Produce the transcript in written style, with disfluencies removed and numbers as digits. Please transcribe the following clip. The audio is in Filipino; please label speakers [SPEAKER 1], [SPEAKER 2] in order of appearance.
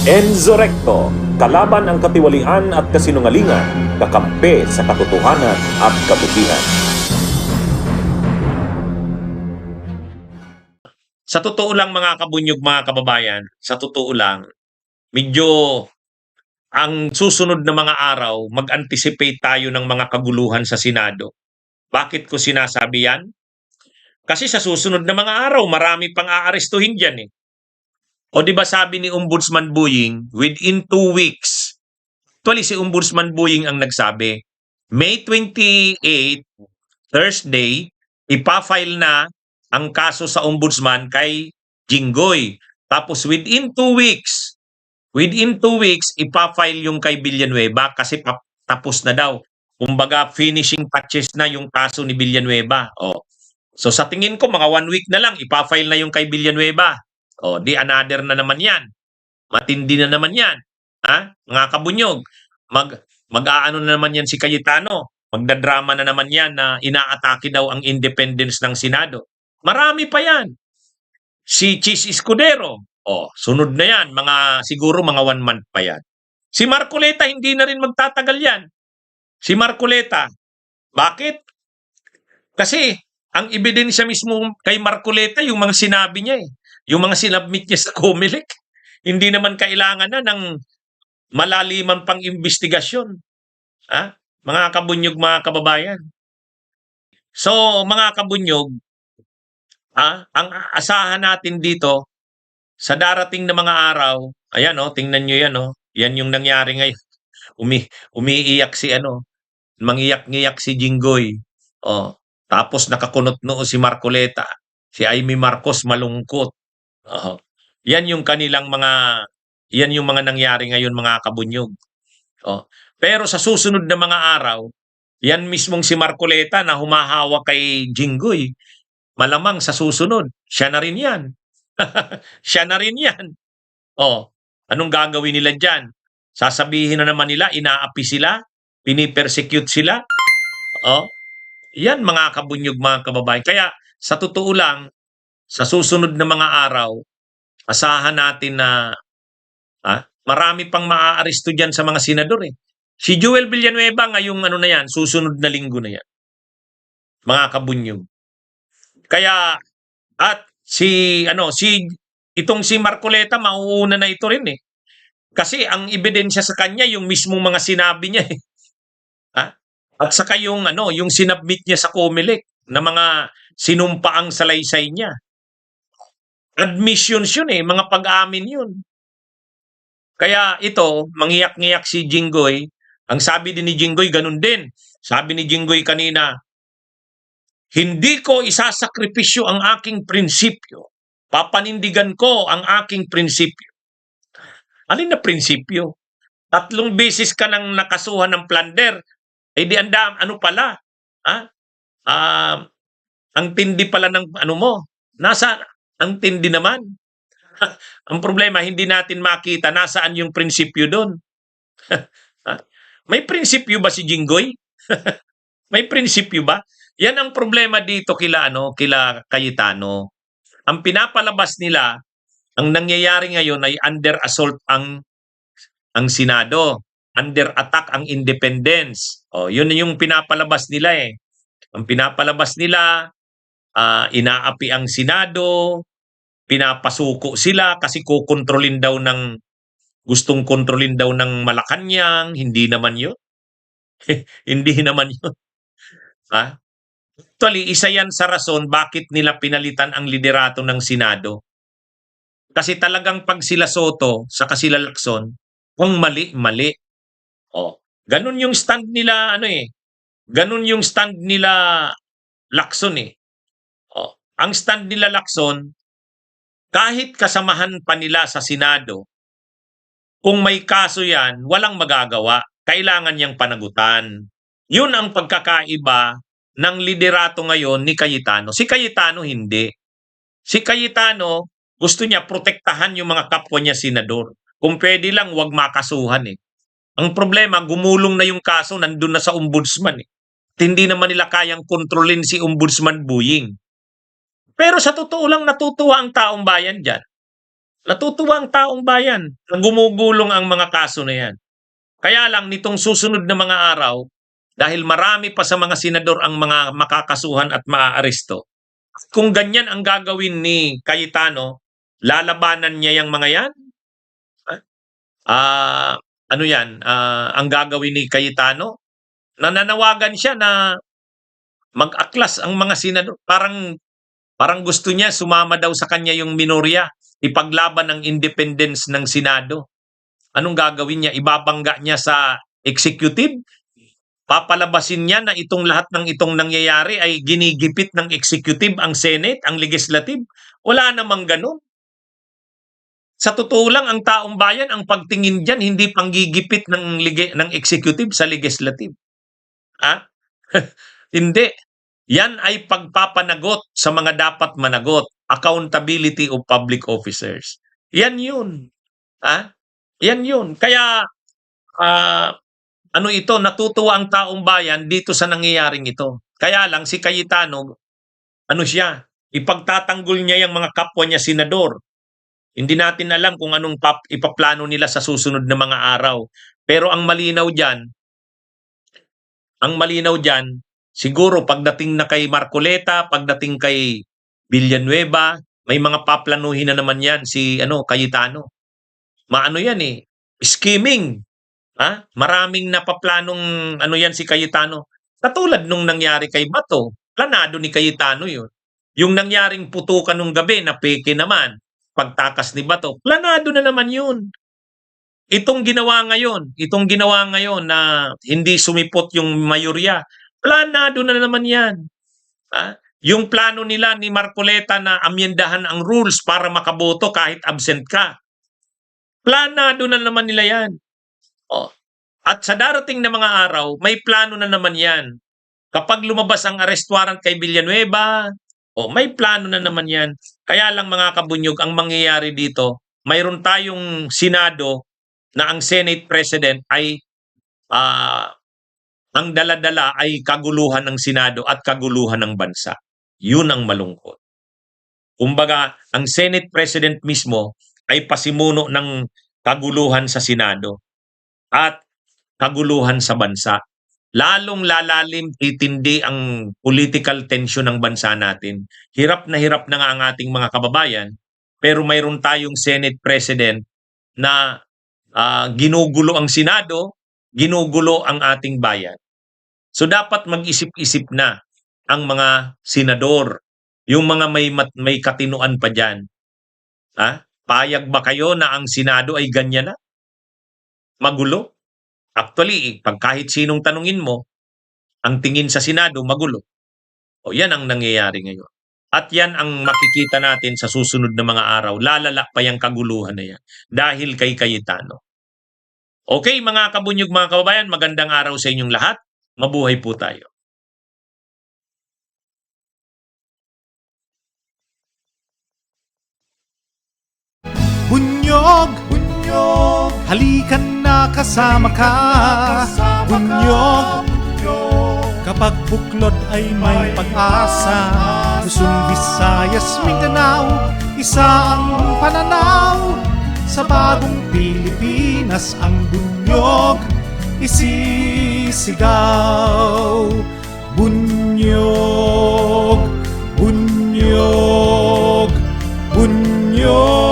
[SPEAKER 1] Enzo Recto, kalaban ang katiwalian at kasinungalingan, kakampi sa katotohanan at kabutihan.
[SPEAKER 2] Sa totoo lang mga kabunyog, mga kababayan, sa totoo lang, medyo ang susunod na mga araw, mag-anticipate tayo ng mga kaguluhan sa Senado. Bakit ko sinasabi yan? Kasi sa susunod na mga araw, marami pang aarestuhin dyan eh. O di ba sabi ni Ombudsman Buying, within 2 weeks, actually si Ombudsman Buying ang nagsabi, May 28, Thursday, ipafile na ang kaso sa Ombudsman kay Jinggoy. Tapos within 2 weeks, ipafile yung kay Villanueva kasi tapos na daw. Kumbaga, finishing touches na yung kaso ni Villanueva. Oh. So sa tingin ko, mga 1 week na lang, ipafile na yung kay Villanueva. O, di another na naman yan. Matindi na naman yan. Ha? Mga kabunyog, mag-aano na naman yan si Cayetano. Magdadrama na naman yan na inaatake daw ang independence ng Senado. Marami pa yan. Si Chis Escudero, sunod na yan. Siguro mga 1 month pa yan. Si Marcoleta, hindi na rin magtatagal yan. Si Marcoleta, bakit? Kasi ang ebidensya mismo kay Marcoleta, yung mga sinabi niya eh. Yung mga sinabmit niya sa COMELEC, hindi naman kailangan na ng malaliman pang investigasyon. Ha? Mga kabunyog, mga kababayan. So, mga kabunyog, ang asahan natin dito, sa darating na mga araw, ayan tingnan nyo yan yan yung nangyari ngayon. Umiiyak si mangiyak-ngiyak si Jinggoy. Tapos nakakunot noo si Marcoleta. Si Amy Marcos malungkot. Yan yung mga nangyari ngayon mga kabunyog. Pero sa susunod na mga araw, yan mismong si Marcoleta na humahawa kay Jinggoy, malamang sa susunod, siya na rin yan. Siya na rin yan. Anong gagawin nila dyan? Sasabihin na naman nila, inaapi sila, pinipersecute sila. Yan mga kabunyog, mga kababayan. Kaya sa totoo lang, sa susunod na mga araw, asahan natin na marami pang maaaresto dyan sa mga senador eh. Si Joel Villanueva ngayong na yan, susunod na linggo na yan. Mga kabunyog. Kaya at itong si Marcoleta mauuna na ito rin eh. Kasi ang ebidensya sa kanya yung mismong mga sinabi niya eh. At saka yung sinabmit niya sa COMELEC na mga sinumpaang salaysay niya. Admissions yun eh, mga pag-amin yun. Kaya ito, manghiyak-ngiyak si Jinggoy. Ang sabi din ni Jinggoy, ganun din. Sabi ni Jinggoy kanina, hindi ko isasakripisyo ang aking prinsipyo. Papanindigan ko ang aking prinsipyo. Alin na prinsipyo? 3 beses ka nang nakasuhan ng plunder. Di pala? Ang tindi pala ng mo. Ang tindi naman. Ang problema, hindi natin makita nasaan yung prinsipyo doon. May prinsipyo ba si Jinggoy? May prinsipyo ba? Yan ang problema dito kila Cayetano. Ang pinapalabas nila, ang nangyayari ngayon ay under assault ang Senado. Under attack ang independence. Yun yung pinapalabas nila eh. Ang pinapalabas nila, inaapi ang Senado, pinapasuko sila kasi gustong kontrolin daw ng Malacanang. Hindi naman yun. Hindi naman yun. Actually, isa yan sa rason bakit nila pinalitan ang liderato ng Senado. Kasi talagang pag sila Soto sa sila Lacson, kung mali. Ganun yung stand nila Ganun yung stand nila Lacson eh. Ang stand nila Lacson, kahit kasamahan pa nila sa Senado, kung may kaso yan, walang magagawa. Kailangan niyang panagutan. Yun ang pagkakaiba ng liderato ngayon ni Cayetano. Si Cayetano hindi. Si Cayetano, gusto niya protektahan yung mga kapwa niya senador. Kung pwede lang, wag makasuhan eh. Ang problema, gumulong na yung kaso, nandun na sa ombudsman eh. At hindi naman nila kayang kontrolin si Ombudsman Buying. Pero sa totoo lang, natutuwa ang taong bayan dyan. Natutuwa ang taong bayan na gumugulong ang mga kaso na yan. Kaya lang nitong susunod na mga araw, dahil marami pa sa mga senador ang mga makakasuhan at maaaresto, kung ganyan ang gagawin ni Cayetano, lalabanan niya yung mga yan? Ano yan? Ang gagawin ni Cayetano? Nananawagan siya na mag-aklas ang mga senador. Parang gusto niya sumama daw sa kanya yung minorya, ipaglaban ang independence ng Senado. Anong gagawin niya? Ibabangga niya sa executive? Papalabasin niya na lahat ng itong nangyayari ay ginigipit ng executive ang Senate, ang legislative? Wala namang ganun. Sa totoo lang, ang taong bayan, ang pagtingin dyan, hindi panggigipit ng executive sa legislative. Hindi. Yan ay pagpapanagot sa mga dapat managot. Accountability of public officers. Yan yun. Yan yun. Kaya, natutuwa ang taong bayan dito sa nangyayaring ito. Kaya lang, si Cayetano, ipagtatanggol niya yung mga kapwa niya senador. Hindi natin alam kung anong ipaplano nila sa susunod na mga araw. Pero ang malinaw dyan, siguro pagdating na kay Marcoleta, pagdating kay Villanueva, may mga paplanuhin na naman yan si Cayetano. Maano yan scheming. Maraming napaplanong yan si Cayetano. Katulad nung nangyari kay Bato, planado ni Cayetano yun. Yung nangyaring putukan nung gabi na peke naman, pagtakas ni Bato, planado na naman yun. Itong ginawa ngayon na hindi sumipot yung mayorya, planado na naman yan. Yung plano nila ni Marcoleta na amyendahan ang rules para makaboto kahit absent ka, planado na naman nila yan. At sa darating na mga araw, may plano na naman yan. Kapag lumabas ang arrest warrant kay Villanueva, may plano na naman yan. Kaya lang mga kabunyog, ang mangyayari dito, mayroon tayong Senado na ang Senate President ay ang daladala ay kaguluhan ng Senado at kaguluhan ng bansa. Yun ang malungkot. Kumbaga, ang Senate President mismo ay pasimuno ng kaguluhan sa Senado at kaguluhan sa bansa. Lalong lalalim, titindi ang political tension ng bansa natin. Hirap na nga ang ating mga kababayan, pero mayroon tayong Senate President na ginugulo ang Senado, ginugulo ang ating bayan. So dapat mag-isip-isip na ang mga senador, yung mga may katinuan pa dyan. Payag ba kayo na ang Senado ay ganyan na? Magulo? Actually, pag kahit sinong tanungin mo, ang tingin sa Senado, magulo. Yan ang nangyayari ngayon. At yan ang makikita natin sa susunod na mga araw. Lalala pa yung kaguluhan na yan dahil kay Cayetano. Okay, mga kabunyog, mga kababayan, magandang araw sa inyong lahat. Mabuhay po tayo.
[SPEAKER 3] Bunyog, bunyog, halikan na kasama ka. Bunyog, kapag buklod ay may pag-asa. Luzon, Visayas, Mindanao, isa ang pananaw. Sa bagong Pilipinas ang bunyog isisigaw. Bunyog, bunyog, bunyog.